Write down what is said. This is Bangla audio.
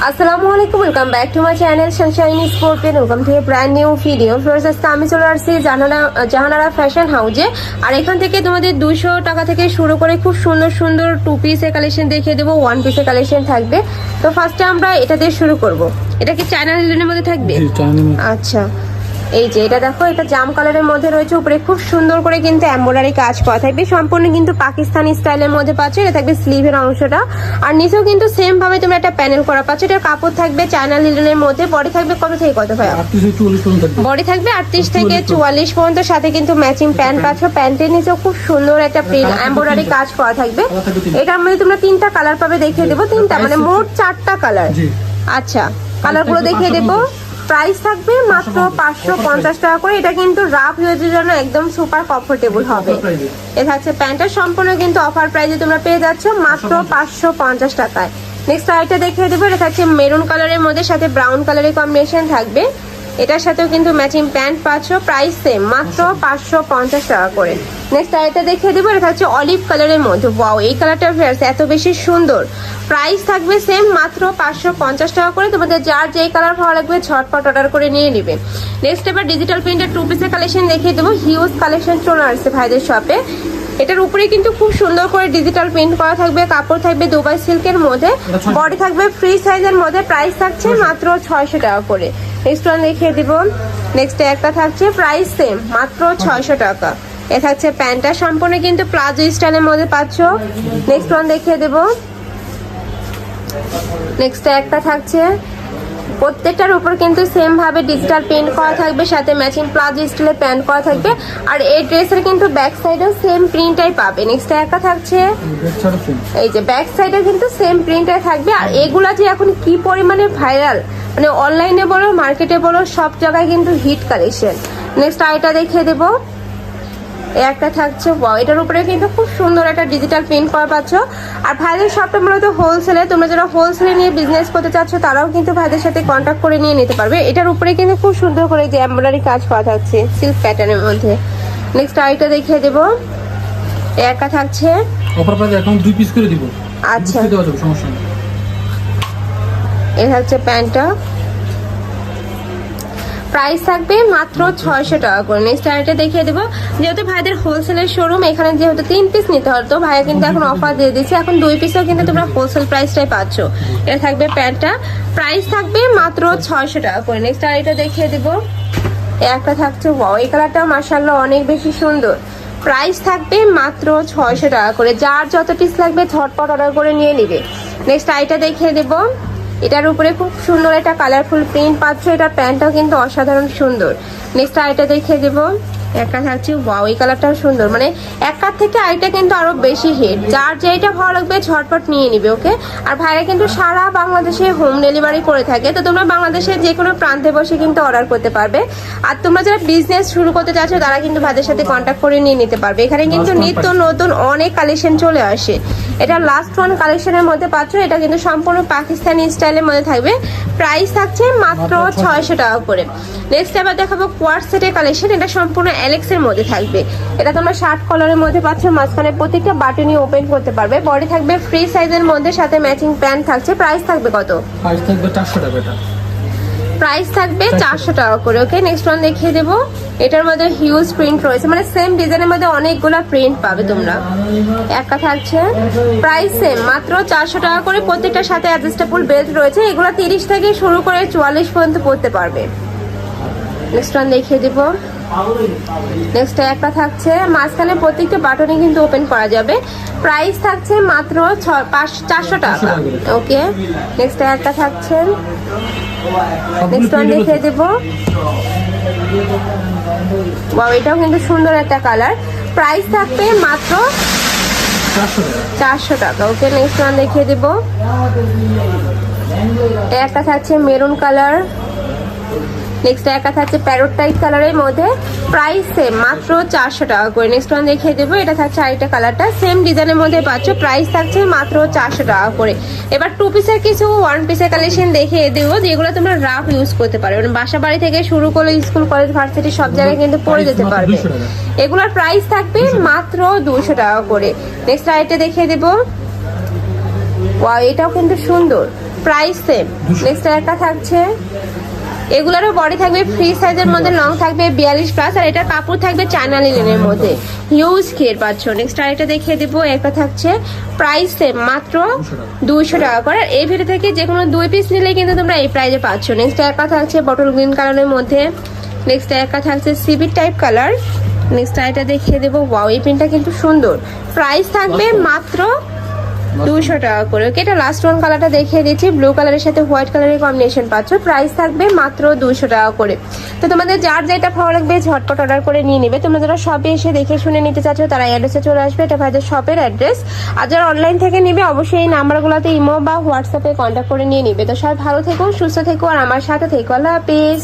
আসসালামু আলাইকুম, welcome back to my channel Sunshine sports. Welcome to A brand new video. First আজকে আমি চলে আসছি জাহানারা ফ্যাশন হাউজে। আর এখান থেকে তোমাদের 200 টাকা থেকে শুরু করে খুব সুন্দর সুন্দর 2 পিসের কালেকশন দেখিয়ে দেবো, 1 পিসের কালেকশন থাকবে। তো ফার্স্টে আমরা এটা দিয়ে শুরু করব। এটা কি চায়না লিলেনের মধ্যে থাকবে? আচ্ছা, এই যে এটা দেখো, এটা জাম কালারের মধ্যে রয়েছে, উপরে খুব সুন্দর করে কিন্তু এমব্রয়ডারি কাজ করা থাকবে, সম্পূর্ণ কিন্তু পাকিস্তানি স্টাইলের মধ্যে পাচ্ছ। এটা থাকবে স্লিভের অংশটা, আর নিচেও কিন্তু সেম ভাবে তোমরা একটা প্যানেল করা পাচ্ছ। এটার কাপড় থাকবে চায়না লিলেনের মধ্যে। বডি থাকবে কত থেকে কত ভাই? বডি থাকবে 38 থেকে 44 পর্যন্ত, সাথে কিন্তু ম্যাচিং প্যান্ট পাচ্ছ। প্যান্টের নিচেও খুব সুন্দর একটা প্রিন্ট এমব্রয়ডারি কাজ করা থাকবে। এটার মধ্যে তোমরা 3টা কালার পাবে, দেখিয়ে দেবো। 3টা মানে মোট 4টা কালার। আচ্ছা, কালারগুলো দেখিয়ে দেবো। প্রাইস থাকবে মাত্র 550 টাকা করে। এটা কিন্তু রাফ ইউজের জন্য একদম সুপার কমফোর্টেবল হবে। এটা হচ্ছে প্যান্টটা, সম্পূর্ণ কিন্তু অফার প্রাইসে তোমরা পেয়ে যাচ্ছ মাত্র 550 টাকায়। নেক্সট আইটা দেখিয়ে দেবো। এটা থাকছে মেরুন কালারের মধ্যে, সাথে ব্রাউন কালারের কম্বিনেশন থাকবে। এটার সাথেও কিন্তু ম্যাচিং প্যান্ট পাচ্ছ, প্রাইস সেম মাত্র 550 টাকা করে। নেক্সট আইটা দেখিয়ে দেবো। এটা হচ্ছে অলিভ কালারের মধ্যে। ওয়াও, এই কালারটা এত বেশি সুন্দর। প্রাইস থাকবে সেম মাত্র 550 টাকা করে। তোমাদের যার যেই কালার ভালো লাগবে ঝটপট অর্ডার করে নিয়ে নিবে। নেক্সট এবার ডিজিটাল প্রিন্টের 2 পিসের কালেকশন দেখিয়ে দেবো। হিউজ কালেকশন চলে আসছে ভাইদের শপে। এটার উপরে কিন্তু খুব সুন্দর করে ডিজিটাল প্রিন্ট করা থাকবে। কাপড় থাকবে দুবাই সিল্কের মধ্যে। বডি থাকবে ফ্রি সাইজের মধ্যে। প্রাইস থাকছে মাত্র 600 টাকা করে। নেক্সট ওয়ান দেখিয়ে দিব। নেক্সট একটা থাকছে প্রাইস সেম মাত্র 600 টাকা। এ থাকছে প্যান্টটা, সম্পূর্ণ কিন্তু প্লাজো স্টাইলের মধ্যে পাচ্ছ। নেক্সট ওয়ান দেখিয়ে দেবো। নেক্সট একটা থাকছে, প্রত্যেকটার উপর কিন্তু সেম ভাবে ডিজিটাল প্রিন্ট করা থাকবে, সাথে ম্যাচিং প্লাজো স্টাইলের প্যান্ট করা থাকবে। আর এই ড্রেসের কিন্তু ব্যাক সাইডেও সেম প্রিন্টটাই পাবে। নেক্সট একটা থাকছে, এই যে ব্যাক সাইডে কিন্তু সেম প্রিন্টটাই থাকবে। আর এগুলা যে এখন কি পরিমাণে ভাইরাল, মানে অনলাইনে বলো মার্কেটে বলো সব জায়গায় কিন্তু হিট কালেকশন। নেক্সট আইটা দেখিয়ে দেবো। একটা থাকছে, এটার উপরে কিন্তু খুব সুন্দর একটা ডিজিটাল প্রিন্ট করা পাচ্ছ। আর ভাইদের শপটা মূলত হোলসেলে। তোমরা যারা হোলসেলে নিয়ে বিজনেস করতে চাচ্ছ তারাও কিন্তু ভাইদের সাথে কন্ট্যাক্ট করে নিয়ে নিতে পারবে। এটার উপরে কিন্তু খুব সুন্দর করে যে এমব্রয়ডারি কাজ করা থাকছে সিল্ক প্যাটার্নের মধ্যে। নেক্সট আইটা দেখিয়ে দেবো। একটা থাকছে, অফার প্রাইস এখন 2 পিস করে দিব। আচ্ছা, সমস্যা নেই। এটা হচ্ছে প্যান্টটা, প্রাইস থাকবে মাত্র 600 টাকা করে। নেক্সট আইটা দেখিয়ে দেবো। যেহেতু ভাইদের হোলসেলের শোরুম, এখানে যেহেতু 3 পিস নিতে হতো, ভাইয়া কিন্তু এখন অফার দিয়ে দিচ্ছে। এখন 2 পিসও কিন্তু তোমরা হোলসেল প্রাইসটাই পাচ্ছ। এটা থাকবে প্যান্টটা, প্রাইস থাকবে মাত্র 600 টাকা করে। নেক্সট আইটা দেখিয়ে দেবো। একটা থাকছে, এই কালারটা মাশাআল্লাহ অনেক বেশি সুন্দর। প্রাইস থাকবে মাত্র 600 টাকা করে। যার যত পিস লাগবে ঝটপট অর্ডার করে নিয়ে নিবে। নেক্সট আইটা দেখিয়ে দেবো। এটার উপরে খুব সুন্দর একটা কালারফুল প্রিন্ট পাচ্ছ। এটার প্যান্টটাও কিন্তু অসাধারণ সুন্দর। নেক্সট আইটা দেখিয়ে দেবো। একটা থাকছে, এই কালারটাও সুন্দর, মানে এক কার থেকে আইটা কিন্তু আরো বেশি হিট। যার যেটা ভালো লাগবে ঝটপট নিয়ে নিবে, ওকে। আর ভাইরা কিন্তু সারা বাংলাদেশে হোম ডেলিভারি করে থাকে। তো তোমরা বাংলাদেশের যে কোনো প্রান্তে বসে কিন্তু অর্ডার করতে পারবে। আর তোমরা যারা বিজনেস শুরু করতে চাচ্ছ তারা কিন্তু ভাইদের সাথে কন্ট্যাক্ট করে নিয়ে নিতে পারবে। এখানে কিন্তু নিত্য নতুন অনেক কালেকশন চলে আসে। এটা লাস্ট ওয়ান কালেকশনের মধ্যে পাচ্ছ। এটা কিন্তু সম্পূর্ণ পাকিস্তানি স্টাইলের মধ্যে থাকবে। প্রাইস থাকছে মাত্র 600 টাকা করে। নেক্সট আবার দেখাবো কোয়ার্ড সেটের কালেকশন। এটা সম্পূর্ণ অ্যালেক্স এর মধ্যে থাকবে। এটা তোমরা শার্ট কলারের মধ্যে পাচ্ছ। মাঝখানে প্রত্যেকটা বাটনই ওপেন করতে পারবে। বডি থাকবে ফ্রি সাইজের মধ্যে, সাথে ম্যাচিং প্যান্ট থাকছে। প্রাইস থাকবে কত? প্রাইস থাকবে 400 টাকা। এটা প্রাইস থাকবে 400 টাকা করে, ওকে। নেক্সট ওয়ান দেখিয়ে দেবো। এটার মধ্যে হিউজ প্রিন্ট রয়েছে, মানে সেম ডিজাইনের মধ্যে অনেকগুলো প্রিন্ট পাবে তোমরা। একটা থাকছে, প্রাইস সেম মাত্র 400 টাকা করে। প্রত্যেকটার সাথে অ্যাডজাস্টেবল বেল্ট রয়েছে। এগুলো 30 থেকে শুরু করে 44 পর্যন্ত পড়তে পারবে। নেক্সট ওয়ান দেখিয়ে দিব। নেক্সট একটা থাকছে, মাঝখানে প্রত্যেকটা বাটনই কিন্তু ওপেন করা যাবে। প্রাইস থাকছে মাত্র 400 টাকা, ওকে। নেক্সট একটা থাকছে, নেক্সট ওয়ান দেখিয়ে দেব। এটাও কিন্তু সুন্দর একটা কালার। প্রাইস থাকবে মাত্র 400 টাকা, ওকে। নেক্সট ওয়ান দেখিয়ে দেব। একটা থাকছে মেরুন কালার। নেক্সট একটা থাকছে প্যারোট টাইপ কালারের মধ্যে। প্রাইস সেম মাত্র 400 টাকা করে। নেক্সট ওয়ান দেখিয়ে দেবো। এটা থাকছে আরেকটা কালারটা, সেম ডিজাইনের মধ্যে পাচ্ছ। প্রাইস থাকছে মাত্র 400 টাকা করে। এবার 2 পিসের কিছু 1 পিসের কালেকশন দেখিয়ে দেবো, যেগুলো তোমরা রাফ ইউজ করতে পারো। মানে বাসা বাড়ি থেকে শুরু করে স্কুল কলেজ ভার্সিটি সব জায়গায় কিন্তু পরে যেতে পারবে। এগুলোর প্রাইস থাকবে মাত্র 200 টাকা করে। নেক্সট আরেকটা দেখিয়ে দেবো। এটাও কিন্তু সুন্দর। Price same. 200 নেক্সট একটা থাকছে, এগুলোরও বডি থাকবে ফ্রি সাইজের মধ্যে, লং থাকবে 42+, আর এটার কাপড় থাকবে চায়না লিনেনের মধ্যে, হিউজ ঘের পাচ্ছ। নেক্সট আরেকটা দেখিয়ে দেবো, একটা থাকছে প্রাইস সেম মাত্র 200 টাকা করে। আর এই ভিডিও থেকে যে কোনো 2 পিস নিলে কিন্তু তোমরা এই প্রাইজে পাচ্ছ। নেক্সট একটা থাকছে বটল গ্রিন কালারের মধ্যে, নেক্সট একটা থাকছে সিবিট টাইপ কালার। নেক্সট আরেকটা দেখিয়ে দেবো, ওয়াও এই প্রিন্টটা কিন্তু সুন্দর, প্রাইস থাকবে মাত্র 200 টাকা করে। ওকে, এটা লাস্ট ওয়ান কালারটা দেখিয়ে দিচ্ছি, ব্লু কালারের সাথে হোয়াইট কালারের কম্বিনেশন পাচ্ছ, প্রাইস থাকবে মাত্র 200 টাকা করে। তো তোমাদের যার যেটা ভালো লাগবে ঝটপট অর্ডার করে নিয়ে নেবে। তোমরা যারা শপে এসে দেখে শুনে নিতে চাচ্ছ তারা অ্যাড্রেসে চলে আসবে, এটা ভাইদের শপের অ্যাড্রেস। আর যারা অনলাইন থেকে নিবে অবশ্যই এই নাম্বারগুলোতে ইমো বা হোয়াটসঅ্যাপে কন্ট্যাক্ট করে নিয়ে নিবে। তো সবাই ভালো থেকো, সুস্থ থেকো, আর আমার সাথে থেকো। আল্লাহ হাফিজ।